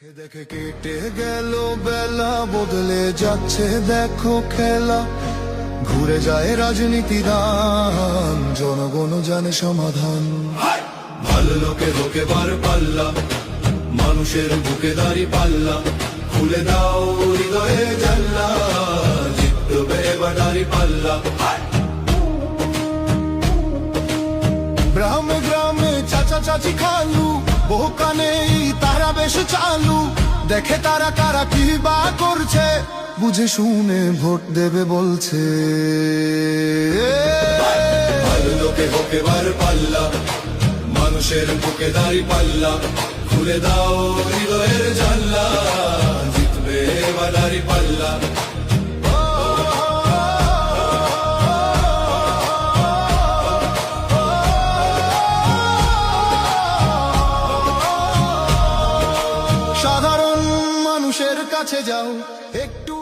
দেখে দেখে কেটে গেল বেলা, বদলে যাচ্ছে দেখো খেলা। ঘুরে যায় রাজনীতি দান, জনগণ জানে সমাধান। ভালো লোকে হোকে বার পাল্লা, মানুষের বুকে দাঁড়ি পাল্লা। খুলে দাও হৃদয়ে জানলা, জিতবে এবার দাঁড়ি পাল্লা। গ্রামে গ্রামে চাচা চাচি খালু, বহু কানে তারা বেশ চালু। দেখে তারা কারা কি বা করছে, বুঝে শুনে ভোট দেবে বলছে। ভালো লোকে হোকে বার পাল্লা, মানুষের বুকে দাঁড়ি পাল্লা। খুলে দাও হৃদয়ের জানলা, জিতবে এবার দাঁড়ি পাল্লা। সাধারণ মানুষের কাছে যাও, একটু